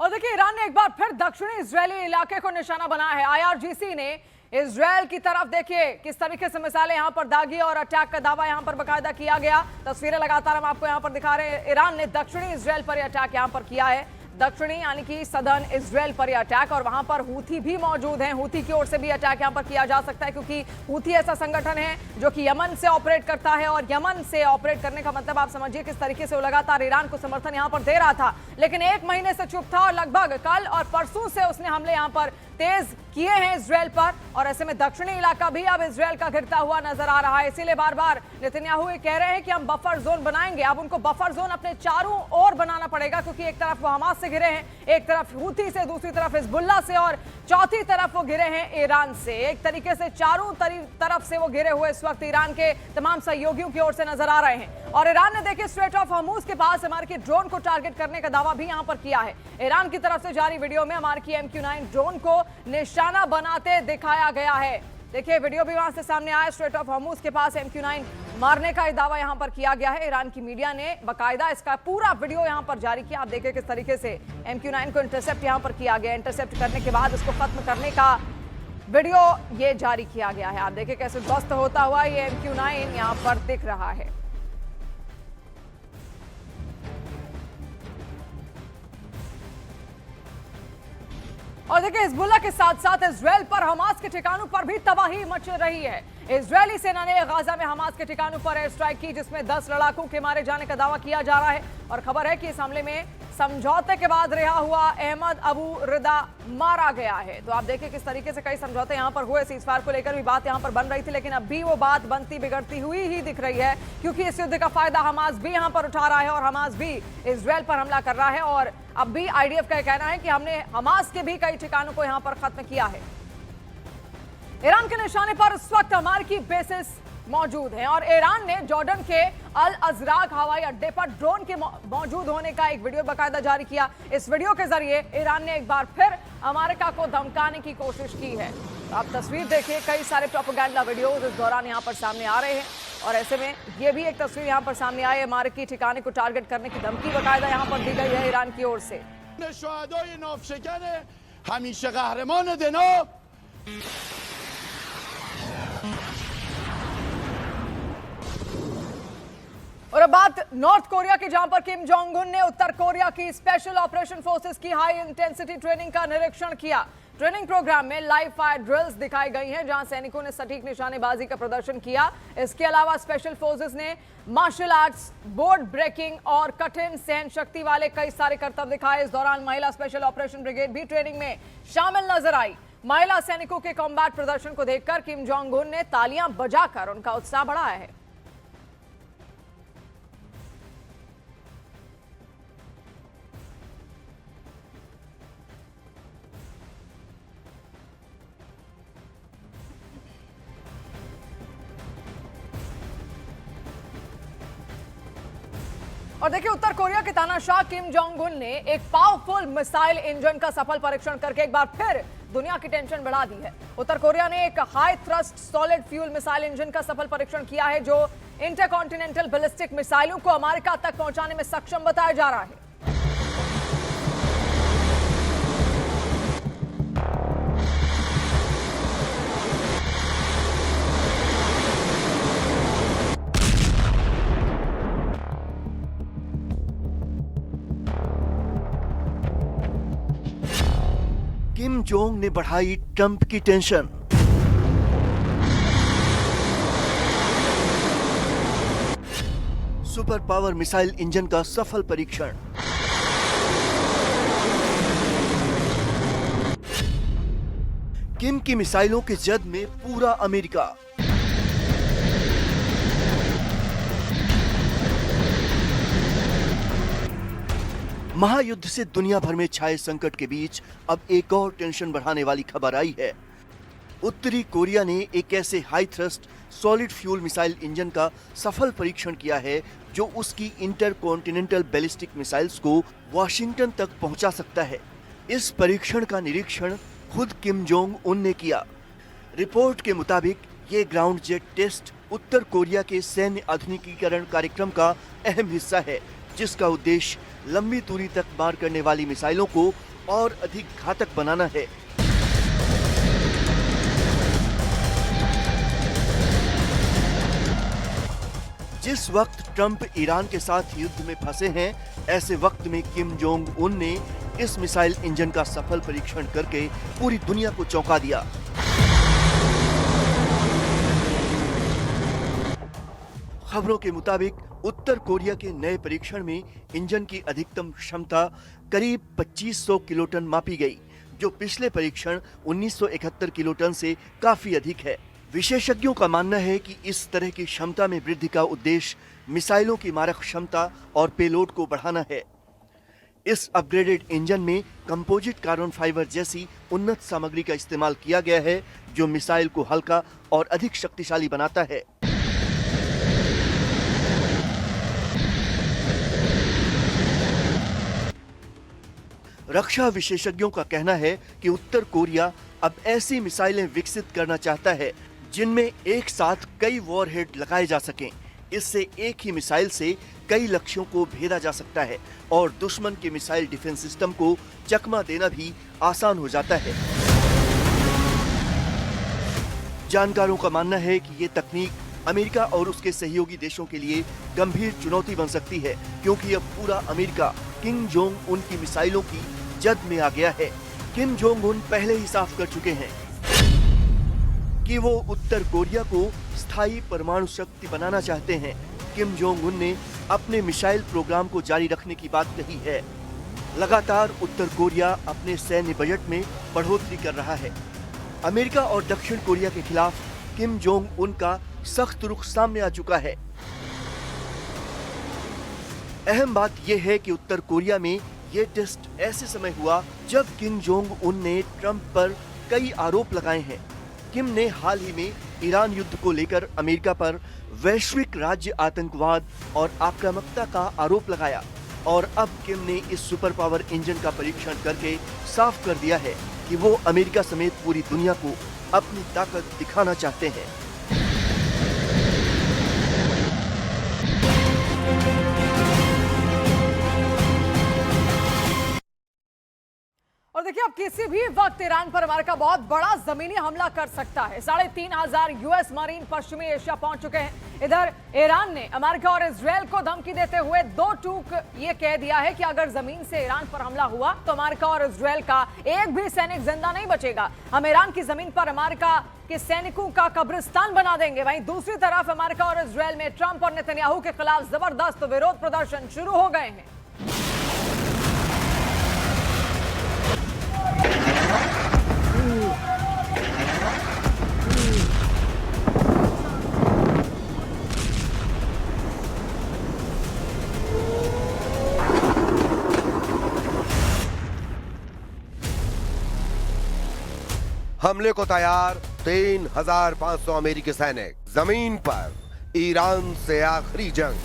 और देखिए, ईरान ने एक बार फिर दक्षिणी इजरायली इलाके को निशाना बनाया है। IRGC ने इजरायल की तरफ देखिए किस तरीके से मिसाइलें यहां पर दागी और अटैक का दावा यहां पर बाकायदा किया गया। तस्वीरें लगातार हम आपको यहां पर दिखा रहे हैं। ईरान ने दक्षिणी इजरायल पर अटैक यहां पर किया है, दक्षिणी यानी कि सदर्न इजरायल पर अटैक, और वहां पर हूथी भी मौजूद हैं। हूथी की ओर से भी अटैक यहां पर किया जा सकता है, क्योंकि हूथी ऐसा संगठन है जो कि यमन से ऑपरेट करता है, और यमन से ऑपरेट करने का मतलब आप समझिए किस तरीके से वो लगातार ईरान को समर्थन यहां पर दे रहा था, लेकिन 1 महीने से चुप था और लगभग कल और परसों से उसने हमले यहां पर तेज किए हैं इजरायल पर, और ऐसे में दक्षिणी इलाका भी अब इजरायल का घिरता हुआ नजर आ रहा है। इसीलिए बार बार नेतन्याहू ये कह रहे हैं कि हम बफर जोन बनाएंगे। अब उनको बफर जोन अपने चारों ओर बनाना पड़ेगा, क्योंकि एक तरफ वो हमास से घिरे हैं, एक तरफ हूथी से, दूसरी तरफ हिजबुल्लाह से, और चौथी तरफ वो घिरे हैं ईरान से। एक तरीके से चारों तरफ से वो घिरे हुए इस वक्त ईरान के तमाम सहयोगियों की ओर से नजर आ रहे हैं। और ईरान ने देखिए स्ट्रेट ऑफ हॉर्मुज के पास अमेरिकी ड्रोन को टारगेट करने का दावा भी यहां पर किया है। ईरान की तरफ से जारी वीडियो में अमेरिकी MQ-9 ड्रोन को निशाना बनाते दिखाया गया है। देखिए, वीडियो भी वहां से सामने आया। स्ट्रेट ऑफ हॉर्मुज के पास MQ-9 मारने का दावा यहां पर किया गया है। ईरान की मीडिया ने बाकायदा इसका पूरा वीडियो यहां पर जारी किया। आप देखिए किस तरीके से MQ-9 को इंटरसेप्ट यहां पर किया गया। इंटरसेप्ट करने के बाद इसको खत्म करने का वीडियो ये जारी किया गया है। आप देखिए कैसे ध्वस्त होता हुआ ये MQ-9 यहां पर दिख रहा है। और देखिए हिजबुल्लाह के साथ साथ इजराइल पर हमास के ठिकानों पर भी तबाही मच रही है। इजरायली सेना ने गाजा में हमास के ठिकानों पर एयर स्ट्राइक की, जिसमें 10 लड़ाकों के मारे जाने का दावा किया जा रहा है। और खबर है कि इस हमले में समझौते के बाद रिहा हुआ अहमद अबू रिदा मारा गया है। तो आप देखिए किस तरीके से कई समझौते यहां पर हुए। सीज़फायर को लेकर भी बात यहां पर बन रही थी, लेकिन अब भी वो बात बनती बिगड़ती हुई ही दिख रही है, क्योंकि इस युद्ध का फायदा हमास भी यहां पर उठा रहा है और हमास भी इजराइल पर हमला कर रहा है। और अब भी आईडीएफ का कहना है कि हमने हमास के भी कई ठिकानों को यहां पर खत्म किया है। ईरान के निशाने पर इस वक्त अमेरिकी बेसिस मौजूद हैं और ईरान ने जॉर्डन के अल अजराक हवाई अड्डे पर ड्रोन के मौजूद होने का एक वीडियो बाकायदा जारी किया। इस वीडियो के जरिए ईरान ने एक बार फिर अमेरिका को धमकाने की कोशिश की है। तो आप तस्वीर देखिए, कई सारे प्रोपेगेंडा वीडियोज इस दौरान यहां पर सामने आ रहे हैं और ऐसे में ये भी एक तस्वीर यहां पर सामने आई है। अमेरिकी ठिकाने को टारगेट करने की धमकी बाकायदा यहां पर दी गई है ईरान की ओर से। और अब बात नॉर्थ कोरिया की, जहां पर किम जोंग उन ने उत्तर कोरिया की स्पेशल ऑपरेशन फोर्सेस की हाई इंटेंसिटी ट्रेनिंग का निरीक्षण किया। ट्रेनिंग प्रोग्राम में लाइव फायर ड्रिल्स दिखाई गई हैं, जहां सैनिकों ने सटीक निशानेबाजी का प्रदर्शन किया। इसके अलावा स्पेशल फोर्सेस ने मार्शल आर्ट्स, बोर्ड ब्रेकिंग और कठिन सहन शक्ति वाले कई सारे करतब दिखाए। इस दौरान महिला स्पेशल ऑपरेशन ब्रिगेड भी ट्रेनिंग में शामिल नजर आई। महिला सैनिकों के कॉम्बैट प्रदर्शन को देखकर किम जोंग उन ने तालियां बजाकर उनका उत्साह बढ़ाया है। और देखिए उत्तर कोरिया के तानाशाह किम जोंग उन ने एक पावरफुल मिसाइल इंजन का सफल परीक्षण करके एक बार फिर दुनिया की टेंशन बढ़ा दी है। उत्तर कोरिया ने एक high thrust solid fuel missile engine का सफल परीक्षण किया है, जो इंटरकॉन्टिनेंटल बैलिस्टिक मिसाइलों को अमेरिका तक पहुंचाने में सक्षम बताया जा रहा है। किम जोंग ने बढ़ाई ट्रंप की tension. Super power missile engine का सफल परीक्षण। किम की मिसाइलों के जद में पूरा अमेरिका। महायुद्ध से दुनिया भर में छाए संकट के बीच अब एक और टेंशन बढ़ाने वाली खबर आई है। उत्तरी कोरिया ने एक ऐसे high thrust solid fuel missile engine का सफल परीक्षण किया है, जो उसकी इंटरकॉन्टिनेंटल बैलिस्टिक मिसाइल्स को वॉशिंगटन तक पहुंचा सकता है। इस परीक्षण का निरीक्षण खुद किम जोंग उन ने किया। रिपोर्ट के मुताबिक ये ग्राउंड जेट टेस्ट उत्तर कोरिया के सैन्य आधुनिकीकरण कार्यक्रम का अहम हिस्सा है, जिसका उद्देश्य लंबी दूरी तक मार करने वाली मिसाइलों को और अधिक घातक बनाना है। जिस वक्त ट्रंप ईरान के साथ युद्ध में फंसे हैं, ऐसे वक्त में किम जोंग उन ने इस मिसाइल इंजन का सफल परीक्षण करके पूरी दुनिया को चौंका दिया। खबरों के मुताबिक उत्तर कोरिया के नए परीक्षण में इंजन की अधिकतम क्षमता करीब 2500 किलोटन मापी गई, जो पिछले परीक्षण 1971 किलोटन से काफी अधिक है। विशेषज्ञों का मानना है कि इस तरह की क्षमता में वृद्धि का उद्देश्य मिसाइलों की मारक क्षमता और पेलोड को बढ़ाना है। इस अपग्रेडेड इंजन में कंपोजिट कार्बन फाइबर जैसी उन्नत सामग्री का इस्तेमाल किया गया है, जो मिसाइल को हल्का और अधिक शक्तिशाली बनाता है। रक्षा विशेषज्ञों का कहना है कि उत्तर कोरिया अब ऐसी मिसाइलें विकसित करना चाहता है जिनमें एक साथ कई वॉरहेड लगाए जा सकें। इससे एक ही मिसाइल से कई लक्ष्यों को भेदा जा सकता है और दुश्मन के मिसाइल डिफेंस सिस्टम को चकमा देना भी आसान हो जाता है। जानकारों का मानना है कि ये तकनीक अमेरिका और उसके सहयोगी देशों के लिए गंभीर चुनौती बन सकती है, क्योंकि अब पूरा अमेरिका किम जोंग उन की मिसाइलों की जद में आ गया है। किम जोंग उन पहले ही साफ कर चुके हैं कि वो उत्तर कोरिया को स्थायी परमाणु शक्ति बनाना चाहते हैं। किम जोंग उन ने अपने मिसाइल प्रोग्राम को जारी रखने की बात कही है। लगातार उत्तर कोरिया अपने सैन्य बजट में बढ़ोतरी कर रहा है। अमेरिका और दक्षिण कोरिया के खिलाफ किम जोंग उन का सख्त रुख सामने आ चुका है। अहम बात यह है कि उत्तर कोरिया में यह टेस्ट ऐसे समय हुआ जब किम जोंग उन ने ट्रंप पर कई आरोप लगाए हैं। किम ने हाल ही में ईरान युद्ध को लेकर अमेरिका पर वैश्विक राज्य आतंकवाद और आक्रामकता का आरोप लगाया और अब किम ने इस सुपर पावर इंजन का परीक्षण करके साफ कर दिया है कि वो अमेरिका समेत पूरी दुनिया को अपनी ताकत दिखाना चाहते हैं। और देखिए, अब किसी भी वक्त ईरान पर अमेरिका बहुत बड़ा जमीनी हमला कर सकता है। 3,500 यूएस मरीन पश्चिमी एशिया पहुंच चुके हैं। इधर ईरान ने अमेरिका और इजरायल को धमकी देते हुए दो टूक ये कह दिया है कि अगर जमीन से ईरान पर हमला हुआ तो अमेरिका और इजरायल का एक भी सैनिक जिंदा नहीं बचेगा। हम ईरान की जमीन पर अमेरिका के सैनिकों का कब्रिस्तान बना देंगे। वहीं दूसरी तरफ अमेरिका और इजरायल में ट्रंप और नेतन्याहू के खिलाफ जबरदस्त विरोध प्रदर्शन शुरू हो गए हैं। हमले को तैयार 3,500 अमेरिकी सैनिक, जमीन पर ईरान से आखिरी जंग।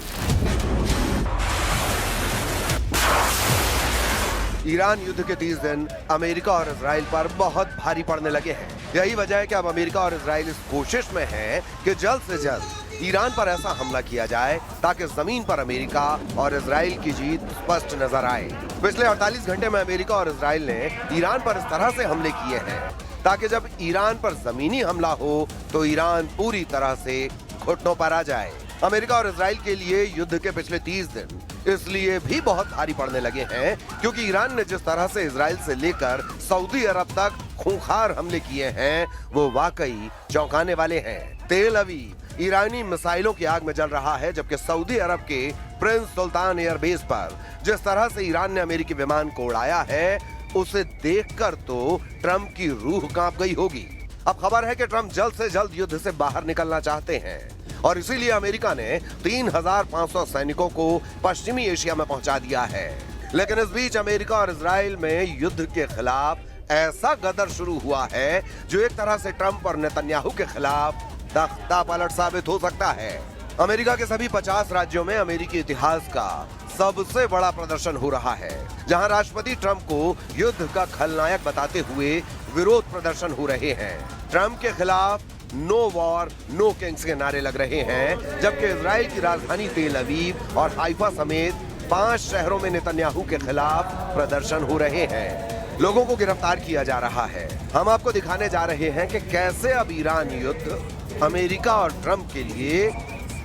ईरान युद्ध के 30 दिन अमेरिका और इजराइल पर बहुत भारी पड़ने लगे हैं। यही वजह है कि अब अमेरिका और इजराइल इस कोशिश में हैं कि जल्द से जल्द ईरान पर ऐसा हमला किया जाए ताकि जमीन पर अमेरिका और इजराइल की जीत स्पष्ट नजर आए। पिछले 48 घंटे में अमेरिका और इजराइल ने ईरान पर इस तरह से हमले किए हैं ताकि जब ईरान पर जमीनी हमला हो तो ईरान पूरी तरह से घुटनों पर आ जाए। अमेरिका और इजराइल के लिए युद्ध के पिछले 30 दिन इसलिए भी बहुत भारी पड़ने लगे हैं क्योंकि ईरान ने जिस तरह से इजराइल से लेकर सऊदी अरब तक खूंखार हमले किए हैं वो वाकई चौंकाने वाले हैं। तेल अवीव ईरानी मिसाइलों की आग में जल रहा है, जबकि सऊदी अरब के प्रिंस सुल्तान एयरबेस पर जिस तरह से ईरान ने अमेरिकी विमान को उड़ाया है उसे देखकर तो ट्रंप की रूह कांप गई होगी। अब खबर है कि ट्रंप जल्द से जल्द युद्ध से बाहर निकलना चाहते हैं और इसीलिए अमेरिका ने 3,500 सैनिकों को पश्चिमी एशिया में पहुंचा दिया है। लेकिन इस बीच अमेरिका और इजराइल में युद्ध के खिलाफ ऐसा गदर शुरू हुआ है जो एक तरह से ट्रंप और नेतन्याहू के खिलाफ तख्ता पलट साबित हो सकता है। अमेरिका के सभी 50 राज्यों में अमेरिकी इतिहास का सबसे बड़ा प्रदर्शन हो रहा है, जहां राष्ट्रपति ट्रंप को युद्ध का खलनायक बताते हुए विरोध प्रदर्शन हो रहे हैं। ट्रंप के खिलाफ नो वॉर नो किंग्स के नारे लग रहे हैं, जबकि इजराइल की राजधानी तेल अवीव और हाइफा समेत 5 शहरों में नेतन्याहू के खिलाफ प्रदर्शन हो रहे हैं। लोगों को गिरफ्तार किया जा रहा है। हम आपको दिखाने जा रहे हैं कि कैसे अब ईरान युद्ध अमेरिका और ट्रंप के लिए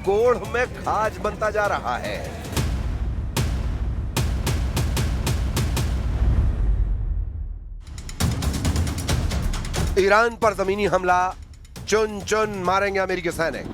कोढ़ में खाज बनता जा रहा है। ईरान पर जमीनी हमला, चुन चुन मारेंगे अमेरिकी सैनिक।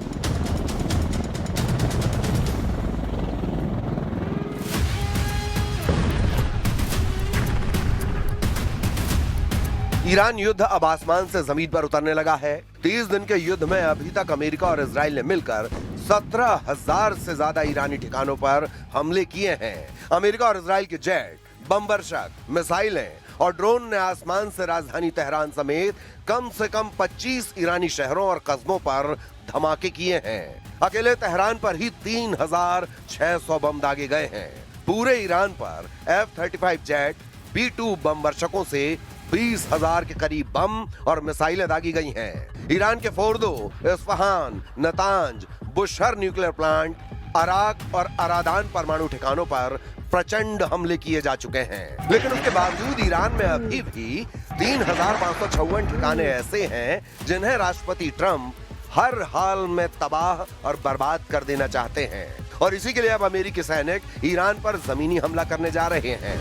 ईरान युद्ध अब आसमान से जमीन पर उतरने लगा है। 30 दिन के युद्ध में अभी तक अमेरिका और इजराइल ने मिलकर 17,000 से ज्यादा ईरानी ठिकानों पर हमले किए हैं। अमेरिका और इजराइल के जेट, बमबरशक, मिसाइलें और ड्रोन ने आसमान से राजधानी तेहरान समेत कम से कम 25 ईरानी शहरों और कस्बों पर धमाके किए हैं। अकेले तेहरान पर ही 3,600 बम दागे गए हैं। पूरे ईरान पर F-35 जेट, B-2 बम वर्षकों से 20,000 के करीब बम और मिसाइलें दागी गई हैं। ईरान के Fordo, Isfahan, Natanz, Bushehr nuclear plant, Arak और अरादान परमाणु ठिकानों पर प्रचंड हमले किए जा चुके हैं। लेकिन उसके बावजूद ईरान में अभी भी 3,556 ठिकाने ऐसे हैं जिन्हें राष्ट्रपति ट्रंप हर हाल में तबाह और बर्बाद कर देना चाहते हैं। और इसी के लिए अब अमेरिकी सैनिक ईरान पर जमीनी हमला करने जा रहे हैं।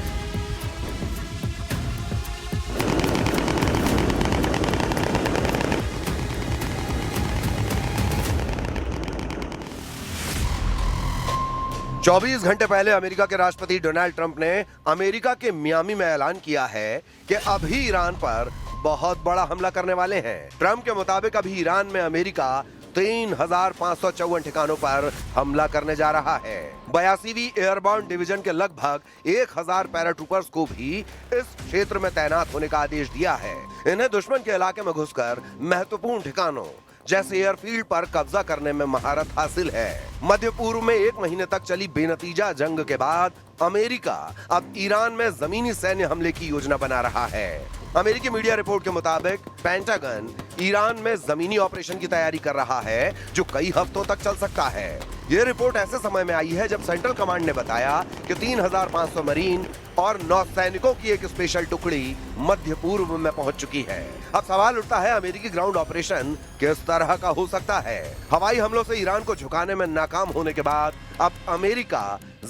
24 घंटे पहले अमेरिका के राष्ट्रपति डोनाल्ड ट्रंप ने अमेरिका के मियामी में ऐलान किया है कि अभी ईरान पर बहुत बड़ा हमला करने वाले हैं। ट्रंप के मुताबिक अभी ईरान में अमेरिका 3,554 ठिकानों पर हमला करने जा रहा है। 82वीं एयरबोर्न डिवीजन के लगभग 1,000 पैराट्रूपर्स को भी इस क्षेत्र में तैनात होने का आदेश दिया है। इन्हें दुश्मन के इलाके में घुसकर महत्वपूर्ण ठिकानों जैसे एयरफील्ड पर कब्जा करने में महारत हासिल है। मध्य पूर्व में 1 महीने तक चली बेनतीजा जंग के बाद अमेरिका अब ईरान में जमीनी सैन्य हमले की योजना बना रहा है। अमेरिकी मीडिया रिपोर्ट के मुताबिक पेंटागन ईरान में जमीनी ऑपरेशन की तैयारी कर रहा है जो कई हफ्तों तक चल सकता है। यह रिपोर्ट ऐसे समय में आई है जब सेंट्रल कमांड ने बताया कि 3,500 मरीन और नौसैनिकों की एक स्पेशल टुकड़ी मध्य पूर्व में पहुंच चुकी है। अब सवाल उठता है अमेरिकी ग्राउंड ऑपरेशन किस तरह का हो सकता है। हवाई हमलों से ईरान को झुकाने में नाकाम होने के बाद अब अमेरिका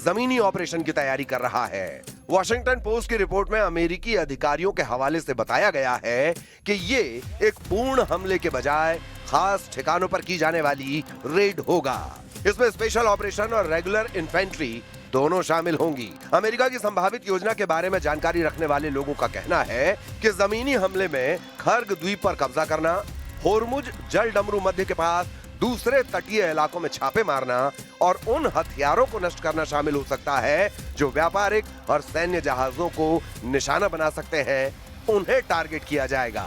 जमीनी ऑपरेशन की तैयारी कर रहा है। वॉशिंगटन पोस्ट की रिपोर्ट में अमेरिकी अधिकारियों के हवाले से बताया गया है कि ये एक पूर्ण हमले के बजाय खास ठिकानों पर की जाने वाली रेड होगा। इसमें स्पेशल ऑपरेशन और रेगुलर इन्फेंट्री दोनों शामिल होंगी। अमेरिका की संभावित योजना के बारे में जानकारी रखने वाले लोगों का कहना है कि जमीनी हमले में खर्ग द्वीप पर कब्जा करना, होर्मुज जल डमरू मध्य के पास दूसरे तटीय इलाकों में छापे मारना और उन हथियारों को नष्ट करना शामिल हो सकता है जो व्यापारिक और सैन्य जहाजों को निशाना बना सकते हैं। उन्हें टारगेट किया जाएगा।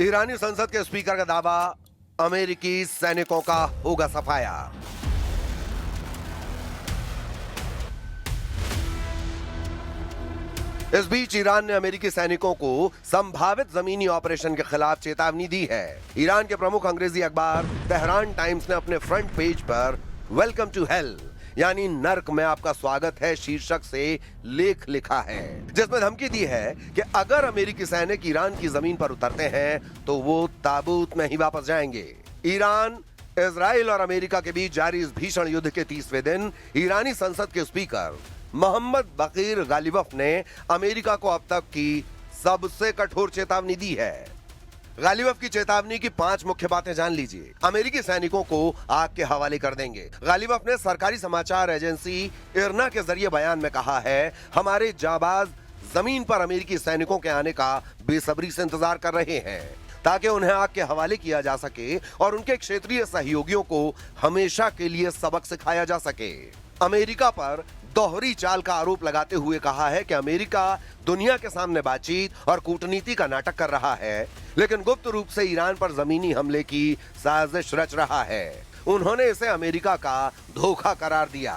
ईरानी संसद के स्पीकर का दावा, अमेरिकी सैनिकों का होगा सफाया। इस बीच ईरान ने अमेरिकी सैनिकों को संभावित जमीनी ऑपरेशन के खिलाफ चेतावनी दी है। ईरान के प्रमुख अंग्रेजी अखबार तेहरान टाइम्स ने अपने फ्रंट पेज पर वेलकम टू हेल यानी नर्क में आपका स्वागत है शीर्षक से लेख लिखा है, जिसमें धमकी दी है कि अगर अमेरिकी सैनिक ईरान की जमीन पर उतरते हैं तो वो ताबूत में ही वापस जाएंगे। ईरान, इजराइल और अमेरिका के बीच जारी इस भीषण युद्ध के 30वें दिन ईरानी संसद के स्पीकर मोहम्मद बकीर गालिबफ ने अमेरिका को अब तक की सबसे कठोर चेतावनी दी है। गालिबफ की चेतावनी की 5 मुख्य बातें जान लीजिए। अमेरिकी सैनिकों को आग के हवाले कर देंगे। गालिबफ ने सरकारी समाचार एजेंसी इरना के जरिए बयान में कहा है, हमारे जाबाज जमीन पर अमेरिकी सैनिकों के आने का बेसब्री से इंतजार कर रहे हैं ताकि उन्हें आग के हवाले किया जा सके और उनके क्षेत्रीय सहयोगियों को हमेशा के लिए सबक सिखाया जा सके। अमेरिका पर दोहरी चाल का आरोप लगाते हुए कहा है कि अमेरिका दुनिया के सामने बातचीत और कूटनीति का नाटक कर रहा है, लेकिन गुप्त रूप से ईरान पर जमीनी हमले की साजिश रच रहा है। उन्होंने इसे अमेरिका का धोखा करार दिया।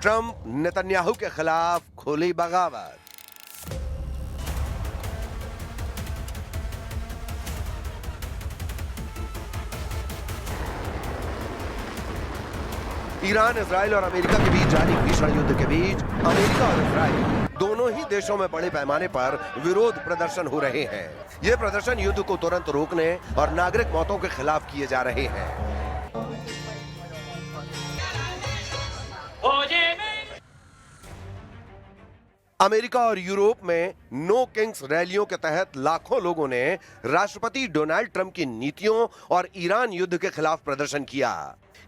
ट्रंप नेतन्याहू के खिलाफ खुली बगावत। ईरान, इजराइल और अमेरिका के बीच जारी भीषण युद्ध के बीच अमेरिका और इजराइल दोनों ही देशों में बड़े पैमाने पर विरोध प्रदर्शन हो रहे हैं। ये प्रदर्शन युद्ध को तुरंत रोकने और नागरिक मौतों के खिलाफ किए जा रहे हैं। अमेरिका और यूरोप में नो किंग्स रैलियों के तहत लाखों लोगों ने राष्ट्रपति डोनाल्ड ट्रंप की नीतियों और ईरान युद्ध के खिलाफ प्रदर्शन किया।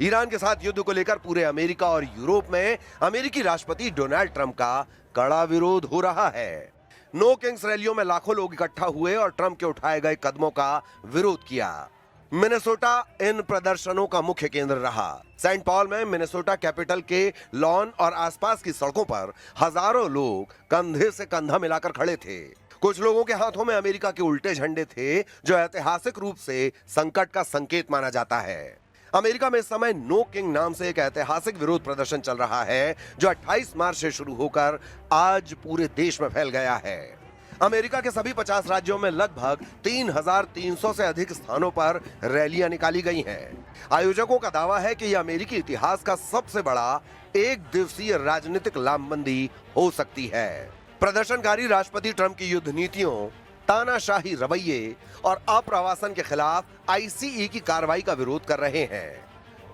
ईरान के साथ युद्ध को लेकर पूरे अमेरिका और यूरोप में अमेरिकी राष्ट्रपति डोनाल्ड ट्रंप का कड़ा विरोध हो रहा है। नो किंग्स रैलियों में लाखों लोग इकट्ठा हुए और ट्रंप के उठाए गए कदमों का विरोध किया। मिनेसोटा इन प्रदर्शनों का मुख्य केंद्र रहा। सेंट पॉल में मिनेसोटा कैपिटल के लॉन और आसपास की सड़कों पर हजारों लोग कंधे से कंधा मिलाकर खड़े थे। कुछ लोगों के हाथों में अमेरिका के उल्टे झंडे थे, जो ऐतिहासिक रूप से संकट का संकेत माना जाता है। अमेरिका में इस समय नो किंग नाम से एक ऐतिहासिक विरोध प्रदर्शन चल रहा है, जो 28 मार्च से शुरू होकर आज पूरे देश में फैल गया है। अमेरिका के सभी 50 राज्यों में लगभग 3,300 से अधिक स्थानों पर रैलियां निकाली गई हैं। आयोजकों का दावा है कि यह अमेरिकी इतिहास का सबसे बड़ा एक दिवसीय राजनीतिक लामबंदी हो सकती है। प्रदर्शनकारी राष्ट्रपति ट्रंप की युद्ध नीतियों, तानाशाही रवैये और अप्रवासन के खिलाफ आईसीई की कार्रवाई का विरोध कर रहे हैं।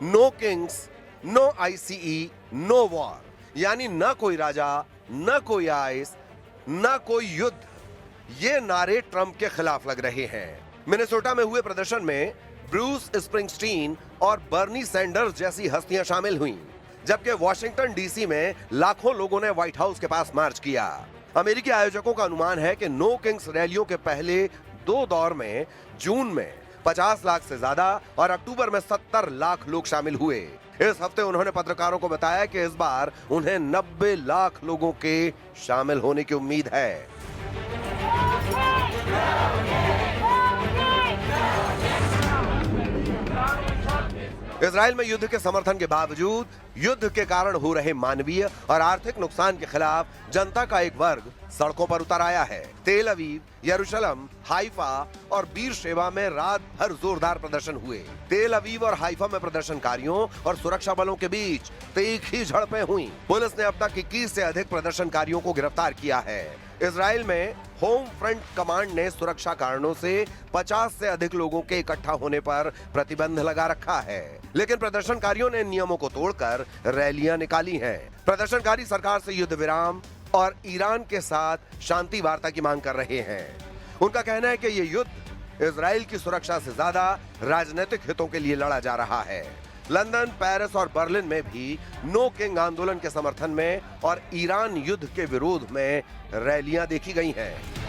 No kings, no ICE, no war, यानी न कोई राजा, न कोई आइस, न कोई युद्ध, ये नारे ट्रंप के खिलाफ लग रहे हैं। मिनेसोटा में हुए प्रदर्शन में ब्रूस स्प्रिंगस्टीन और बर्नी सैंडर्स जैसी हस्तियां शामिल हुईं, जबकि वॉशिंगटन डीसी में लाखों लोगों ने व्हाइट हाउस के पास मार्च किया। अमेरिकी आयोजकों का अनुमान है कि नो किंग्स रैलियों के पहले 2 दौर में जून में 50 लाख से ज्यादा और अक्टूबर में 70 लाख लोग शामिल हुए। इस हफ्ते उन्होंने पत्रकारों को बताया कि इस बार उन्हें 90 लाख लोगों के शामिल होने की उम्मीद है। इजराइल में युद्ध के समर्थन के बावजूद युद्ध के कारण हो रहे मानवीय और आर्थिक नुकसान के खिलाफ जनता का एक वर्ग सड़कों पर उतर आया है। तेल अवीव, यरूशलेम, हाइफा और बीरशेबा में रात भर जोरदार प्रदर्शन हुए। तेल अवीव और हाइफा में प्रदर्शनकारियों और सुरक्षा बलों के बीच तीखी झड़पें हुई। पुलिस ने अब तक 21 से अधिक प्रदर्शनकारियों को गिरफ्तार किया है। इजराइल में होम फ्रंट कमांड ने सुरक्षा कारणों से 50 से अधिक लोगों के इकट्ठा होने पर प्रतिबंध लगा रखा है, लेकिन प्रदर्शनकारियों ने नियमों को तोड़कर रैलियां निकाली हैं। प्रदर्शनकारी सरकार से युद्ध विराम और ईरान के साथ शांति वार्ता की मांग कर रहे हैं। उनका कहना है कि ये युद्ध इजराइल की सुरक्षा से ज्यादा राजनीतिक हितों के लिए लड़ा जा रहा है। लंदन, पेरिस और बर्लिन में भी नो किंग आंदोलन के समर्थन में और ईरान युद्ध के विरोध में रैलियां देखी गई हैं।